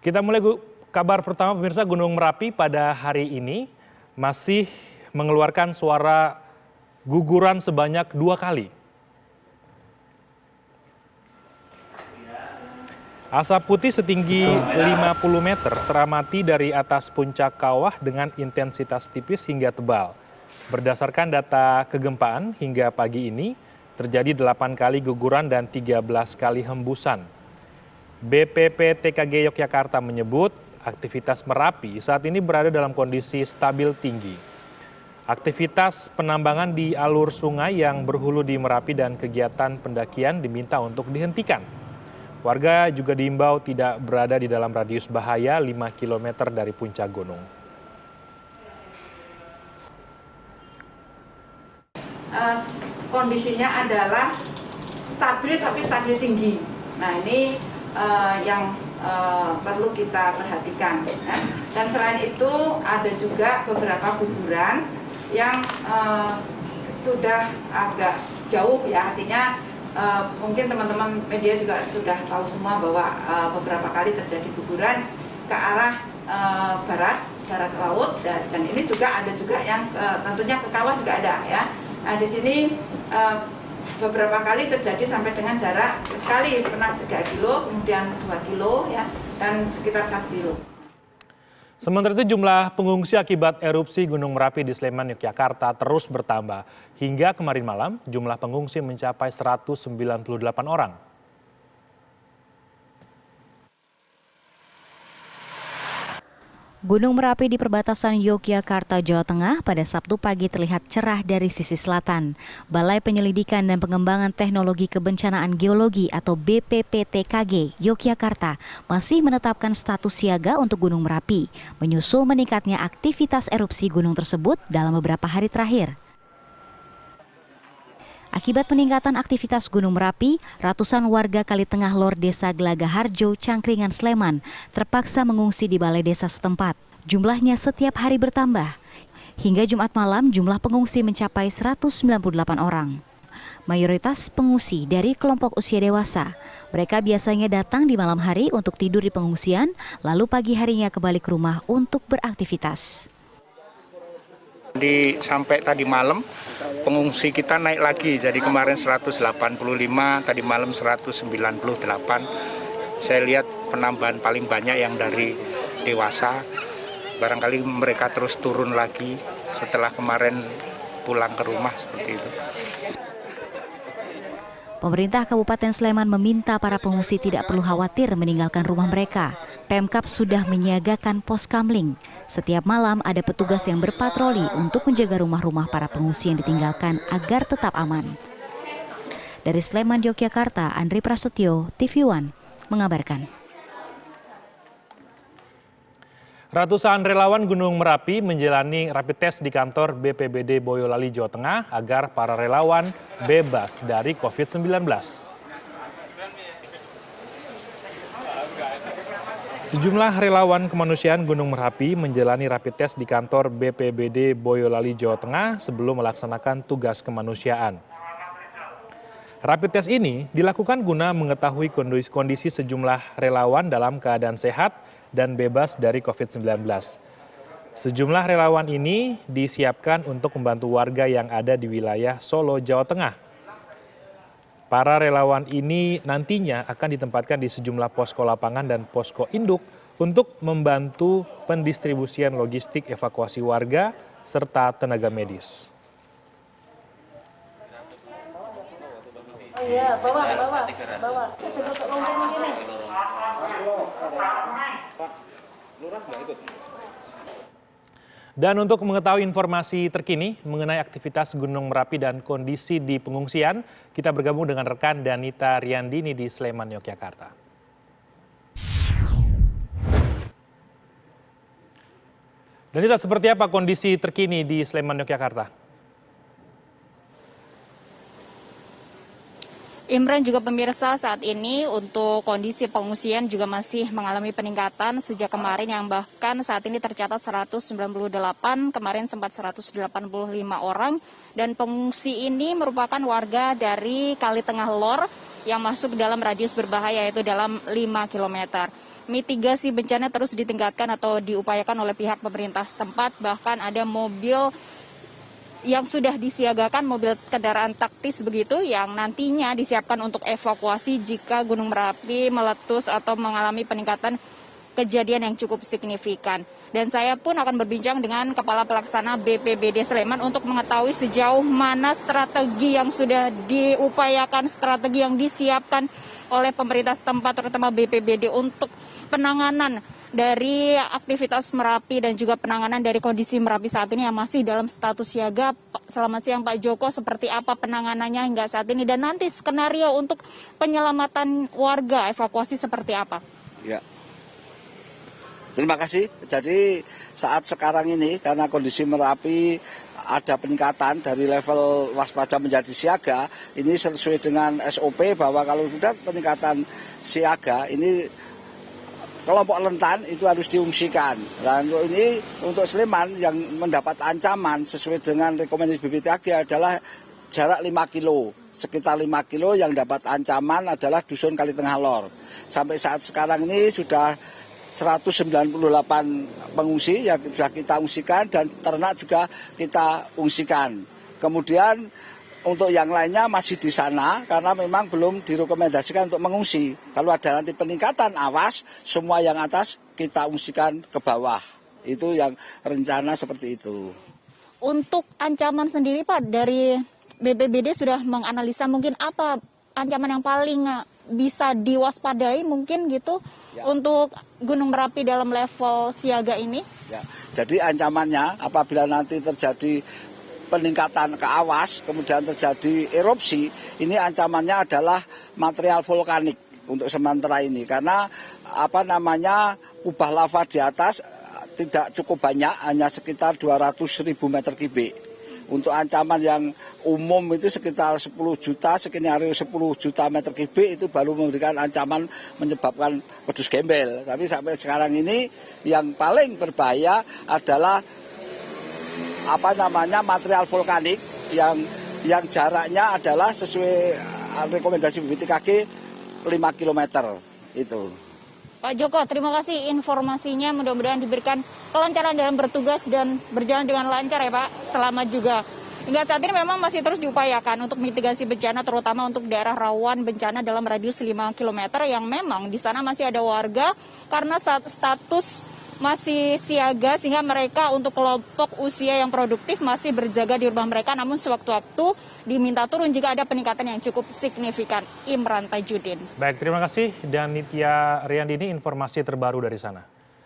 Kita mulai kabar pertama pemirsa. Gunung Merapi pada hari ini masih mengeluarkan suara guguran sebanyak 2 kali. Asap putih setinggi 50 meter teramati dari atas puncak kawah dengan intensitas tipis hingga tebal. Berdasarkan data kegempaan hingga pagi ini terjadi 8 kali guguran dan 13 kali hembusan. BPPTKG Yogyakarta menyebut aktivitas Merapi saat ini berada dalam kondisi stabil tinggi. Aktivitas penambangan di alur sungai yang berhulu di Merapi dan kegiatan pendakian diminta untuk dihentikan. Warga juga diimbau tidak berada di dalam radius bahaya 5 km dari puncak gunung. Kondisinya adalah stabil tapi stabil tinggi. Nah ini yang perlu kita perhatikan. Dan selain itu ada juga beberapa guguran yang sudah agak jauh ya, artinya mungkin teman-teman media juga sudah tahu semua bahwa beberapa kali terjadi guguran ke arah barat laut, dan ini juga ada juga yang tentunya ke kawah juga ada ya. Nah di sini beberapa kali terjadi sampai dengan jarak sekali pernah 3 kilo, kemudian 2 kilo ya, dan sekitar 1 kilo. Sementara itu jumlah pengungsi akibat erupsi Gunung Merapi di Sleman, Yogyakarta terus bertambah. Hingga kemarin malam jumlah pengungsi mencapai 198 orang. Gunung Merapi di perbatasan Yogyakarta, Jawa Tengah pada Sabtu pagi terlihat cerah dari sisi selatan. Balai Penyelidikan dan Pengembangan Teknologi Kebencanaan Geologi atau BPPTKG Yogyakarta masih menetapkan status siaga untuk Gunung Merapi, menyusul meningkatnya aktivitas erupsi gunung tersebut dalam beberapa hari terakhir. Akibat peningkatan aktivitas Gunung Merapi, ratusan warga Kalitengah Lor Desa Gelagaharjo, Cangkringan, Sleman terpaksa mengungsi di balai desa setempat. Jumlahnya setiap hari bertambah. Hingga Jumat malam, jumlah pengungsi mencapai 198 orang. Mayoritas pengungsi dari kelompok usia dewasa. Mereka biasanya datang di malam hari untuk tidur di pengungsian, lalu pagi harinya kembali ke rumah untuk beraktivitas. Sampai tadi malam pengungsi kita naik lagi, jadi kemarin 185, tadi malam 198. Saya lihat penambahan paling banyak yang dari dewasa, barangkali mereka terus turun lagi setelah kemarin pulang ke rumah seperti itu. Pemerintah Kabupaten Sleman meminta para pengungsi tidak perlu khawatir meninggalkan rumah mereka. Pemkab sudah menyiagakan pos kamling. Setiap malam ada petugas yang berpatroli untuk menjaga rumah-rumah para pengungsi yang ditinggalkan agar tetap aman. Dari Sleman, Yogyakarta, Andri Prasetyo, TV One, mengabarkan. Ratusan relawan Gunung Merapi menjalani rapid test di kantor BPBD Boyolali, Jawa Tengah agar para relawan bebas dari COVID-19. Sejumlah relawan kemanusiaan Gunung Merapi menjalani rapid test di kantor BPBD Boyolali, Jawa Tengah sebelum melaksanakan tugas kemanusiaan. Rapid test ini dilakukan guna mengetahui kondisi sejumlah relawan dalam keadaan sehat dan bebas dari COVID-19. Sejumlah relawan ini disiapkan untuk membantu warga yang ada di wilayah Solo, Jawa Tengah. Para relawan ini nantinya akan ditempatkan di sejumlah posko lapangan dan posko induk untuk membantu pendistribusian logistik evakuasi warga serta tenaga medis. Oh iya, bawa. Dan untuk mengetahui informasi terkini mengenai aktivitas Gunung Merapi dan kondisi di pengungsian, kita bergabung dengan rekan Danita Riandini di Sleman, Yogyakarta. Danita, seperti apa kondisi terkini di Sleman, Yogyakarta? Imran juga pemirsa, saat ini untuk kondisi pengungsian juga masih mengalami peningkatan sejak kemarin yang bahkan saat ini tercatat 198, kemarin sempat 185 orang, dan pengungsi ini merupakan warga dari Kalitengah Lor yang masuk dalam radius berbahaya yaitu dalam 5 km. mitigasi bencana terus ditingkatkan atau diupayakan oleh pihak pemerintah setempat. Bahkan ada mobil yang sudah disiagakan, mobil kendaraan taktis begitu, yang nantinya disiapkan untuk evakuasi jika Gunung Merapi meletus atau mengalami peningkatan kejadian yang cukup signifikan. Dan saya pun akan berbincang dengan Kepala Pelaksana BPBD Sleman untuk mengetahui sejauh mana strategi yang sudah diupayakan, strategi yang disiapkan oleh pemerintah setempat, terutama BPBD untuk penanganan dari aktivitas Merapi dan juga penanganan dari kondisi Merapi saat ini yang masih dalam status siaga. Selamat siang Pak Joko, seperti apa penanganannya hingga saat ini dan nanti skenario untuk penyelamatan warga, evakuasi seperti apa? Ya. Terima kasih. Jadi saat sekarang ini karena kondisi Merapi ada peningkatan dari level waspada menjadi siaga, ini sesuai dengan SOP bahwa kalau sudah peningkatan siaga ini kelompok rentan itu harus diungsikan. Dan untuk Sleman yang mendapat ancaman sesuai dengan rekomendasi BPBD adalah jarak 5 kilo. Sekitar 5 kilo yang dapat ancaman adalah Dusun Kalitengah Lor. Sampai saat sekarang ini sudah 198 pengungsi yang sudah kita ungsikan dan ternak juga kita ungsikan. Kemudian untuk yang lainnya masih di sana karena memang belum direkomendasikan untuk mengungsi. Kalau ada nanti peningkatan awas, semua yang atas kita ungsikan ke bawah. Itu yang rencana seperti itu. Untuk ancaman sendiri Pak, dari BPBD sudah menganalisa mungkin apa ancaman yang paling bisa diwaspadai mungkin gitu ya, untuk Gunung Merapi dalam level siaga ini? Ya, jadi ancamannya apabila nanti terjadi peningkatan ke awas, kemudian terjadi erupsi, ini ancamannya adalah material vulkanik untuk sementara ini. Karena kubah lava di atas tidak cukup banyak, hanya sekitar 200.000 meter kubik. Untuk ancaman yang umum itu sekitar 10 juta, skenario 10 juta meter kubik itu baru memberikan ancaman menyebabkan pedus gembel. Tapi sampai sekarang ini yang paling berbahaya adalah material vulkanik yang jaraknya adalah sesuai rekomendasi BPTKG 5 km itu. Pak Joko, terima kasih informasinya. Mudah-mudahan diberikan kelancaran dalam bertugas dan berjalan dengan lancar ya Pak. Selamat juga. Hingga saat ini memang masih terus diupayakan untuk mitigasi bencana, terutama untuk daerah rawan bencana dalam radius 5 km yang memang di sana masih ada warga karena status masih siaga sehingga mereka untuk kelompok usia yang produktif masih berjaga di rumah mereka, namun sewaktu-waktu diminta turun jika ada peningkatan yang cukup signifikan. Imran Tajudin. Baik, terima kasih dan Nitya Riandini informasi terbaru dari sana.